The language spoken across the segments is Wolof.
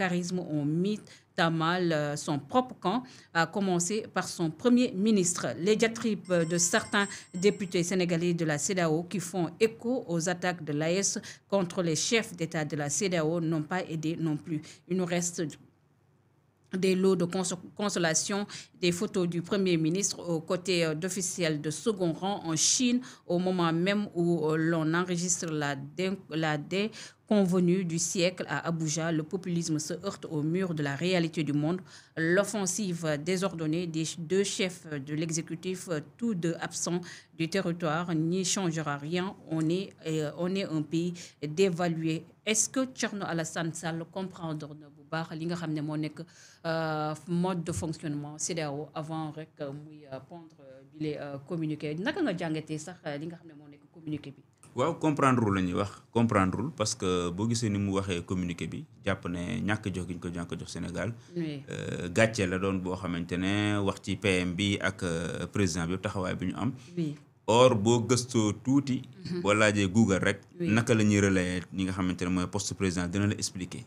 charisme ont mis à mal son propre camp, à commencer par son premier ministre. Les diatribes de certains députés sénégalais de la CEDEAO qui font écho aux attaques de l'AES contre les chefs d'État de la CEDEAO n'ont pas aidé non plus. Il nous reste des lots de consolation, des photos du Premier ministre aux côtés d'officiels de second rang en Chine au moment même où l'on enregistre la déconvenue du siècle à Abuja. Le populisme se heurte au mur de la réalité du monde. L'offensive désordonnée des deux chefs de l'exécutif, tous deux absents du territoire, n'y changera rien. On est un pays dévalué. Est-ce que Thierno Alassane Sall comprendre na bu baax li nga xam ne moo nekk mode de fonctionnement CEDEAO avant rek muy pondre bi les communiqué naka nga jàngatee sax li nga xam ne moo nekk communiqué bi. waaw comprendre la ñuy wax comprendre parce que boo gisee ni mu waxee communiqué bi jàpp ne ñàkk jox gi ñu ko ñàkk jox Sénégal. gàcce la doon boo xamante ne wax ci PM bi ak président bi taxawaay bi ñu am. or boo gëstoo tuuti. boo laajee Google rek. naka la ñuy relayer ñi nga xamante ne mooy poste président dina la expliquer.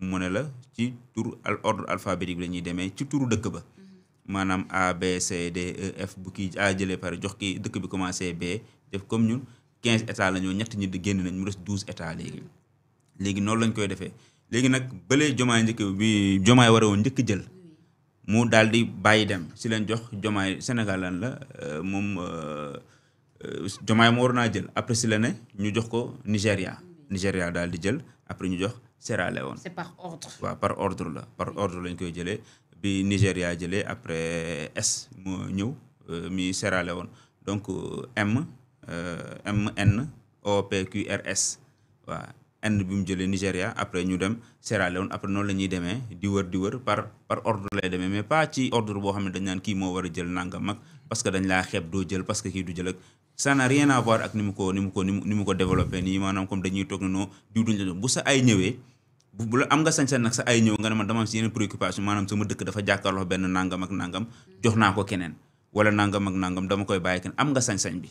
mu ne la ci tur ordre alphabétique bi la ñuy demee ci turu dëkk ba. maanaam A B C D E F bu kii A jëlee pare jox ki dëkk bi commencé B def comme ñun 15 états la ñoo ñett ñi di génn nañ mu des 12 états léegi noonu lañ koy defee léegi nag bële jomaay njëkk bi jomaay war a woon njëkk jël. mu daal di bàyyi dem si leen jox jomaay Sénégal lan la moom jomaay moo war naa jël après si la ne ñu jox ko Nigéria daal di jël après ñu jox Sierra Leone. C'est par ordre. waaw par ordre la par ordre lañ koy jëlee bi Nigéria jëlee après S mu ñëw mi Sierra Leone donc N O P Q R S waaw N bi mu jëlee Nigéria après ñu dem Sierra Leone après noonu la ñuy demee di wër par ordre lay demee mais pas ci ordre boo xam ne dañ naan kii moo war a jël nangam mag parce que dañ laa xeeb doo jël parce que kii du jël ak ça n'a rien à voir ak ni mu ko développé nii maanaam comme dañuy toog ne non diw duñ la jox bu sa ay ñëwee bu la am nga sañ-sañ nag sa ay ñëw nga ne man dama am si yeneen préoccupation maanaam sama dëkk dafa jàkkaarloo benn nangam ak nangam jox naa ko keneen wala nangam ak nangam dama koy bàyyi keneen am nga sañ-sañ bi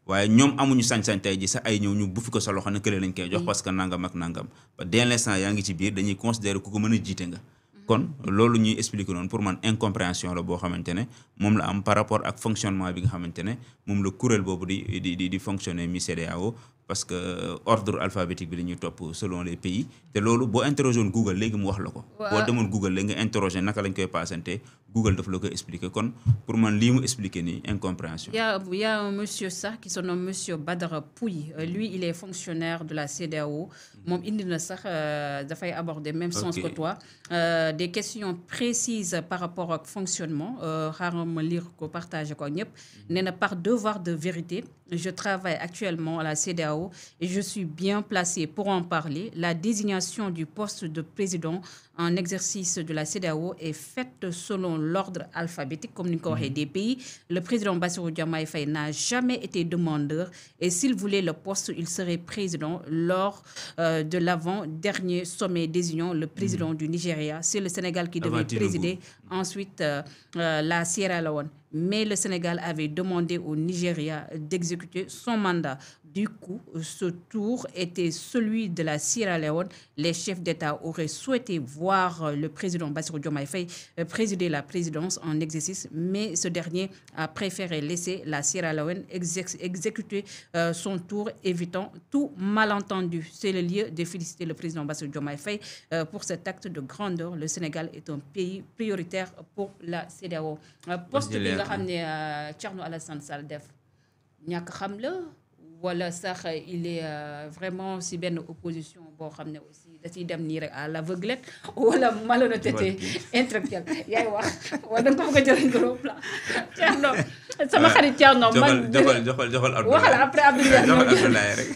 waaye ñoom amuñu sañ-sañ tey ji sa ay ñëw ñu buffi ko sa loxo ne kële lañ koy jox parce que nangam ak nangam dès l'instant yaa ngi ci biir dañuy considérer ku ko mën a jiite nga kon loolu ñuy expliquer noonu pour man incompréhension la boo xamante ne moom la am par rapport ak fonctionnement bi nga xamante ne moom la kuréel boobu di fonctionner mi CEDEAO parce que ordre alphabétique bi la ñuy topp selon les pays te loolu boo interroger woon Google léegi mu wax la ko. boo demoon Google léegi nga interroger naka lañ koy passante Google daf la koy expliquer kon pour man lii mu expliquer nii incompréhension. Il y a un monsieur sax qui se nomme monsieur Badara Pouy lui il est fonctionnaire de la CEDEAO moom indi na sax dafay aborder même sens que toi des questions précises par rapport au fonctionnement xaaral ma lire ko partager ko ñëpp nee na par devoir de vérité je travaille actuellement à la CEDEAO et je suis bien placé pour en parler. La désignation du poste de président en exercice de la CEDEAO est faite selon l'ordre alphabétique, comme nous l'avons des pays. Le président Bassirou Diomaye Faye n'a jamais été demandeur et s'il voulait le poste, il serait président lors de l'avant-dernier sommet désignant le président du Nigeria. C'est le Sénégal qui devait présider. Ensuite, la Sierra Leone. Mais le Sénégal avait demandé au Nigeria d'exécuter son mandat. Du coup, ce tour était celui de la Sierra Leone. Les chefs d'État auraient souhaité voir le président Bassirou Diomaye Faye présider la présidence en exercice, mais ce dernier a préféré laisser la Sierra Leone exécuter son tour, évitant tout malentendu. C'est le lieu de féliciter le président Bassirou Diomaye Faye pour cet acte de grandeur. Le Sénégal est un pays prioritaire pour la CEDEAO. Poste bi nga xam ne Thierno Alassane Sall def ñàkk xam la wala sax il est vraiment si benn opposition boo xam ne aussi da ciy dem nii rek à l'aveuglette wala malhonnêteté intellectuelle yaay wax wala da nga ko bëgg a jël gros plan Thierno sama xarit Thierno man joxal waxal après Abdoulaye rek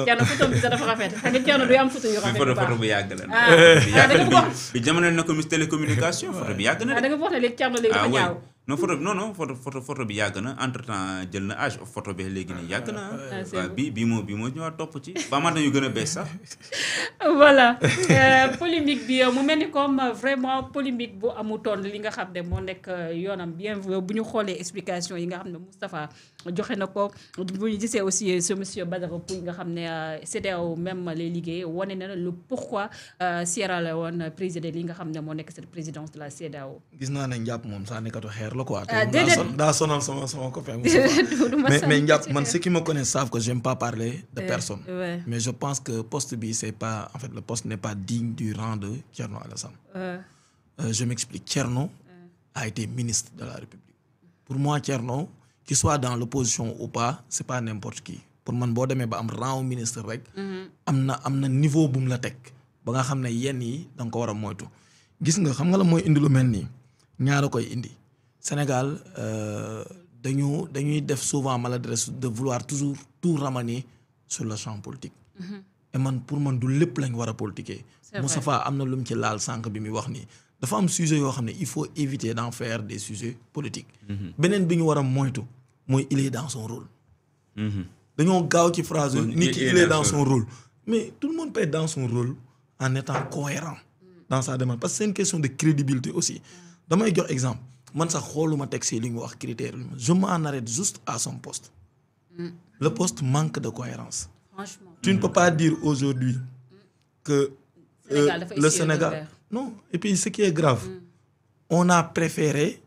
Thierno photo bi dafa rafet xam nga Thierno du am photo yu rafet photo bu yàgg la bi jamono na ko ministre télécommunication photo bi yàgg na da nga wax ne léegi Thierno léegi dafa ñaaw non photo bi yàgg na entre temps jël na âge photo bi léegi nii yàgg na waaw bii moo ñëwaat topp ci ba amaat nañu gën a bees sax. voilà polémique bi mu mel ni comme vraiment polémique bu amutoon li nga xam ne moo nekk yoonam bien bu ñu xoolee explication yi nga xam ne Moustapha joxe na ko bu ñu gisee aussi ce monsieur Badara Pouye nga xam ne CEDEAO même lay liggéey wane na le pourquoi Sierra Leone président li nga xam ne moo nekk cette présidence de la CEDEAO. gis naa ne njàpp moom saa nekkatu xeer la quoi. daa sonal sama copain mais njàpp man ceux qui me connaissent savent que j'aime pas parler de personne. Mais je pense que poste bi c'est pas en fait le poste n'est pas digne du rang de Thierno Alassane. Je m'explique. Thierno a été ministre de la République. Pour moi Thierno qu'il soit dans l'opposition ou pas c'est pas n'importe qui. Pour man boo demee ba am rang ministre rek. am na niveau bu mu la teg ba nga xam ne yenn yi da nga ko war a moytu. gis nga xam nga la mooy indi lu mel nii ñaara koy indi Sénégal dañuy def souvent maladresse de vouloir toujours tout ramener sur le champ politique. Et pour man du lépp lañ war a politiquer. Moustapha am na lu mu ci laal sànq bi muy wax nii dafa am sujet yoo xam ne il faut éviter d'en faire des sujets politiques. beneen bi ñu war a moytu mooy il est dans son rôle. dañoo gaaw ci phrase nit ki il est dans son rôle mais tout le monde peut être dans son rôle en étant cohérent dans sa demande parce que c'est une question de crédibilité aussi. damay jox exemple man sax xooluma texte li ñu wax critère je m'en arrête juste à son poste. Le poste manque de cohérence. Franchement. Tu ne peux pas dire aujourd'hui que le Sénégal non et puis ce qui est grave on a préféré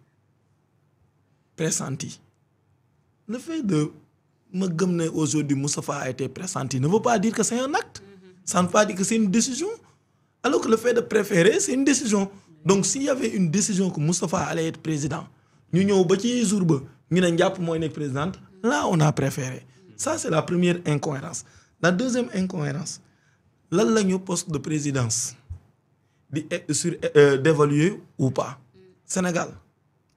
pressenti le fait de ma gëm ne aujourd'hui Moustapha a été pressenti ne veut pas dire que c'est un acte. Ça ne veut pas dire que c'est une décision alors que le fait de préférer c'est une décision. Donc s'il y avait une décision que Moustapha allait être président ñu ñëw ba ci jour ba ñu ne njàpp mooy nekk présidente là on a préféré. Ça c'est la première incohérence. La deuxième incohérence lan la ñu poste de présidence di d'évaluer ou pas. Sénégal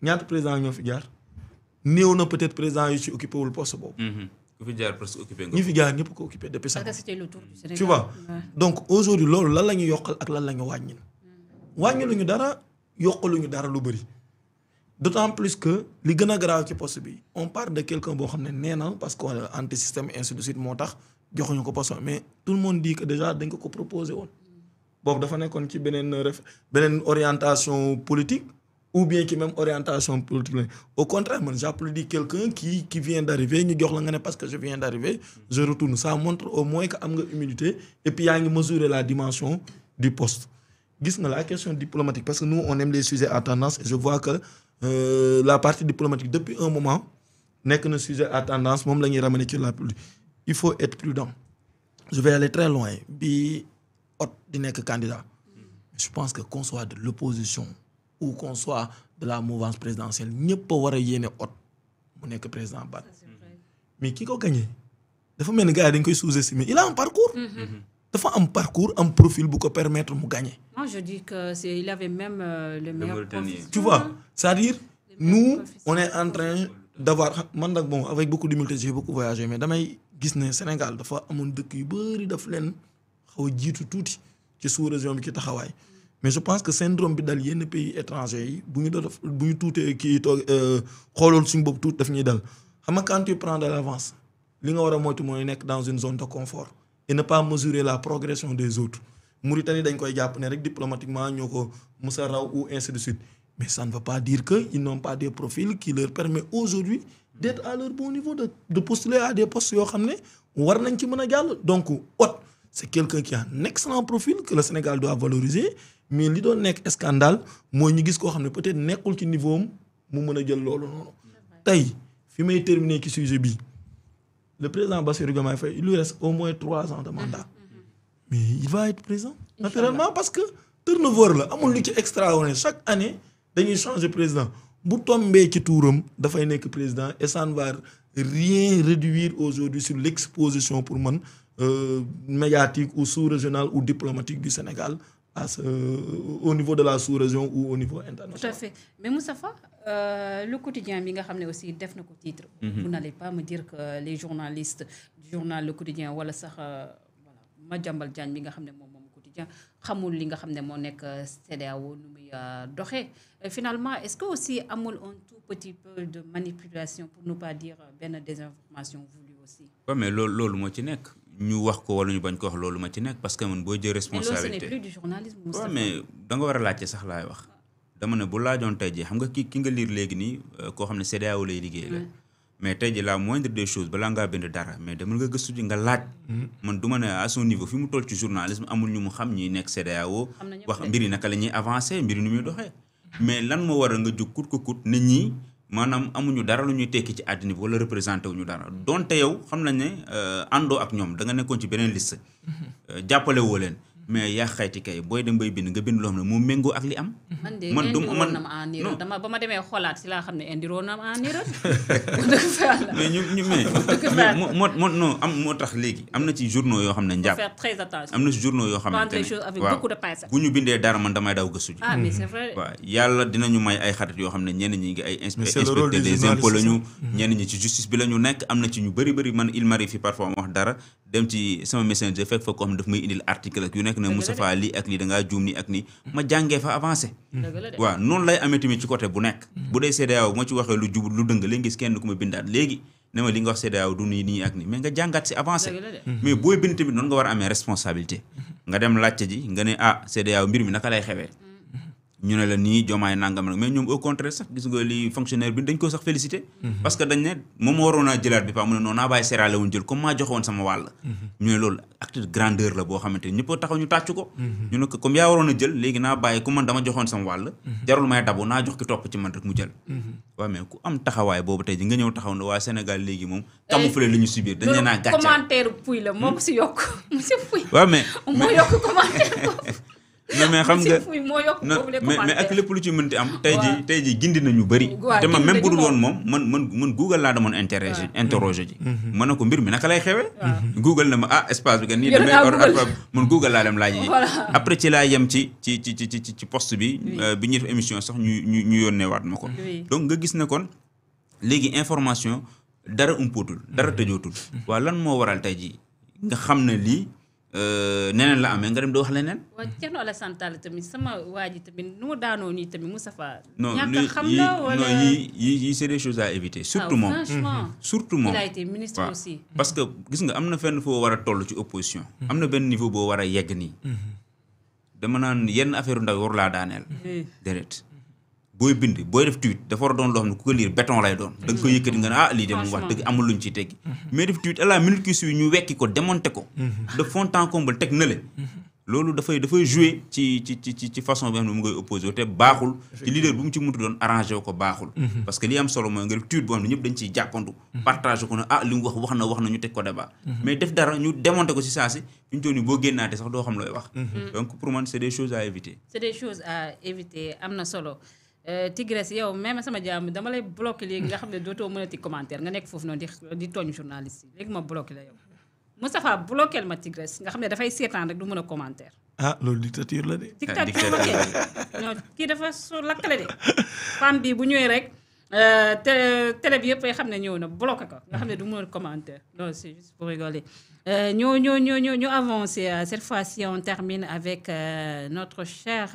ñaata président ñoo fi jaar néew na peut-être président yu ci occupé wul poste boobu. ku fi jaar presque occupé nga. ñi fi jaar ñëpp ko occupé depuis ça. Parce que c'était le tour du Sénégal. Tu vois donc aujourd'hui loolu lan la ñu yokkal ak lan la ñu wàññil. wàññiluñu dara yokkaluñu dara lu bëri d'autant plus que li gën a grave ci poste bi on parle de quelqu'un boo xam ne nee na parce que anti système ainsi de suite moo tax joxuñu ko poste mais tout le monde dit que déjà dañ ko proposé woon boobu dafa nekkoon ci beneen orientation politique ou bien ci même orientation politique la au contraire man j'applaudis quelqu'un qui vient d'arriver ñu jox la nga ne parce que je viens d'arriver je retourne ça montre au moins que am nga humilité et puis yaa ngi mesurer la dimension du poste. Gis nga la question diplomatique parce que nous on aime les sujets à tendance et je vois que la partie diplomatique depuis un moment nekk na sujet à tendance moom la ñuy ramener ci la politique. Il faut être prudent. Je vais aller très loin bi ot di nekk candidat. Je pense que qu'on soit de l'opposition ou qu'on soit de la mouvance présidentielle ñëpp a war a yéene ot mu nekk président Barth. Mais ki ko gagné dafa mel ni gars yi dañ koy sous-estimer il a un parcours. dafa am parcours am profil bu ko permettre mu gagner. Moi je dis que il avait même le meilleur profil. Tu vois, c'est-à-dire nous on est en train d'avoir man nag bon avec beaucoup d'humilité j'ai beaucoup voyagé mais damay gis ne Sénégal dafa amoon dëkk yu bari daf leen xaw a jiitu tuuti ci sous-région bi ci taxawaay mais je pense que syndrome bi dal yenn pays étrangers yi bu ñu tuutee kii toog xoolool suñu bopp tuuti daf ñuy dal xam nga quand tu prends de l'avance li nga war a moytu mooy nekk dans une zone de confort et ne pas mesurer la progression des autres. Mauritanie dañ koy jàpp ne rek diplomatiquement ñoo ko musa raw ou ainsi de suite mais ça ne veut pas dire que ils n'ont pas des profils qui leur permettent aujourd'hui d'être à leur bon niveau de postuler à des postes yoo xam ne war nañ ci mën a jàll. Donc Hott c'est quelqu'un qui a un excellent profil que le Sénégal doit valoriser mais li doon nekk scandale mooy ñu gis koo xam ne peut-être nekkul ci niveau am mu mën a jël loolu noonu. Tey fi may terminer ci sujet bi le président Bassirou Diomaye Faye il lui reste au moins 3 ans de mandat. Mais il va être présent naturellement parce que turnover la amul lu ci extraordinaire chaque année dañuy changer président bu tombee ci tuuram dafay nekk président et ça ne va rien réduire aujourd'hui sur l'exposition pour man médiatique ou sous-régionale ou diplomatique du Sénégal au niveau de la sous-région ou au niveau international. Tout à fait mais Moustapha le quotidien bi nga xam ne aussi def na ko titre. Vous n'allez pas me dire que les journalistes du journal Le Quotidien wala sax Madiambal Diagne bi nga xam ne moom quotidien quotidien xamul li nga xam ne moo nekk CEDEAO nu muy doxee finalement est-ce que aussi amul un tout petit peu de manipulation pour ne pas dire benn désinformation voulue aussi. waaw mais loolu moo ci nekk ñu wax ko wala ñu bañ ko wax loolu ma ci nekk parce que man boo jël responsabilité. mais loolu ce n'est plus du journalisme. waaw mais da nga war a laajte sax laay wax. dama ne bu laajoon tey jii xam nga ki nga liir léegi nii koo xam ne CEDEAO lay liggéey la. mais tey jii la moindre des choses balaa ngaa bind dara mais demal nga gëstu ji nga laaj. man du ma ne à son niveau fi mu toll ci journalisme amul ñu mu xam ñi nekk CEDEAO. wax mbir yi naka la ñuy avancer mbir yi nu muy doxee. mais lan moo war a nga jóg kut ko kut nit ñi maanaam amuñu dara lu ñuy tekki ci àddina bi wala représenté wuñu dara donte yow xam nañ ne àndoo ak ñoom da nga nekkoon ci beneen liste. jàppale woo leen. mais yaa xayti kay booy dem bay bind nga bind loo xam ne moo méngoo ak li am. man de indiroon na ma en erreur dama ba ma demee xoolaat si laa xam ne indiroon na ma en erreur. mais non am moo tax léegi am na ci journaux yoo xam ne njàpp. faire très attention am na ci journaux yoo xamante ne waaw bu ñu bindee dara man damay daw gëstu ji. ah mais c'est vrai. waaw yàlla dinañu may ay xarit yoo xam ne ñenn ñi ngi ay inspecteur des impôts la ñu. ñenn ñi ci justice bi la ñu nekk am na ci ñu bëri man il m'arrive fi parfois ma wax dara dem ci sama messenger fekk fa koo xam ne daf may indil article ak yu nekk ne Moustapha lii ak lii da ngaa juum nii ak nii ma jàngee fa avancé. waaw noonu lay amee tamit ci côté bu nekk. bu dee CEDEAO moo ci waxee lu jub lu dëng léegi gis kenn ku ma bindaat léegi ne ma li nga wax CEDEAO du nii ak nii mais nga jàngaat si avancé. mais booy bind tamit noonu nga war a amee responsabilité. nga dem laajte ji nga ne CEDEAO mbir mi naka lay xewee. ñu ne la nii Diomaye nangam nag mais ñoom au contraire sax gis nga li fonctionnaire bi dañ ko sax félicité. parce que dañ ne moom waroon naa jëlaat bi pa mu ne noonu naa bàyyi Sierra Leone jël comme maa joxoon sama wàll. ñu ne loolu acte de grandeur la boo xamante ni ñëpp taxaw ñu tàcc ko. ñu ne ko comme yaa waroon a jël léegi naa bàyyi ku man dama joxoon sama wàll. jarul may dabu naa jox ki topp ci man rek mu jël. waaw mais ku am taxawaay boobu tey ji nga ñëw taxaw ne waa Sénégal léegi moom. camouflé li ñu subir dañ leen a gàcce. commentaire Pouy la moo ko si yokk monsieur Pouy. waaw mais moo yokk commentaire boobu. non mais xam nga mais ak lépp lu ci mënti am tey ji gindi nañu bëri te ma même bu dul woon moom man Google laa demoon interroger ji ma ne ko mbir mi naka lay xewee Google na ma espace bi nga nii demee man Google laa dem laaj yi après ci laa yem ci poste bi bi ñuy def émission sax ñu yónnee waat ma ko donc nga gis ne kon léegi information dara umpootul dara tëjootul waaw lan moo waral tey ji nga xam ne lii neneen la amee nga dem di wax leneen. waaw Thierno Alassane Tall tamit sama waa ji tamit nu mu daanoo nii tamit Moustapha. non ñàkk xam la wala non yii c'est des choses à éviter. surtout moom surtout moom. il a été ministre aussi. parce que gis nga am na fenn foo war a toll ci opposition. am na benn niveau boo war a yegg nii. dama naan yenn affaire ndaw war laa daaneel. déedéet booy bind booy def tweet dafa war a doon loo xam ne ku ko lire béton lay doon. da nga koy yëkkati nga ne lii de moom wax dëgg amul luñ ciy teggi. mais def tweet à la minute qui suit ñu wekki ko démonter ko. de fond en comble teg na le. loolu dafay jouer ci façon bi nga xam ne mu ngay opposé te baaxul. ci leader bu mu ci muntu doon arrangé ko baaxul. parce que li am solo mooy nga def tweet boo xam ne ñëpp dañ ciy jàppandu. partagé ko ne li mu wax na ñu teg ko débat. mais def dara ñu démonter ko ci saa si fi ñu toll nii boo génnaatee sax doo xam looy wax. donc pour man c'est des choses à éviter. c'est des choses à éviter am na solo. Tigresse yow même sama jàmm dama lay bloqué léegi nga xam ne dootoo mënati commentaire nga nekk foofu noonu di tooñ journaliste yi léegi ma bloqué la yow Moustapha bloqué ma Tigresse nga xam ne dafay seetaan rek du mën a commentaire. loolu dictature la de. dictature non kii dafa lakkale de femme bi bu ñëwee rek télé bi yëpp ay xam ne ñëw na bloqué ko nga xam ne du mën a commentaire non c'est juste pour rigoler. ñu avancé cette fois-ci on termine avec notre cher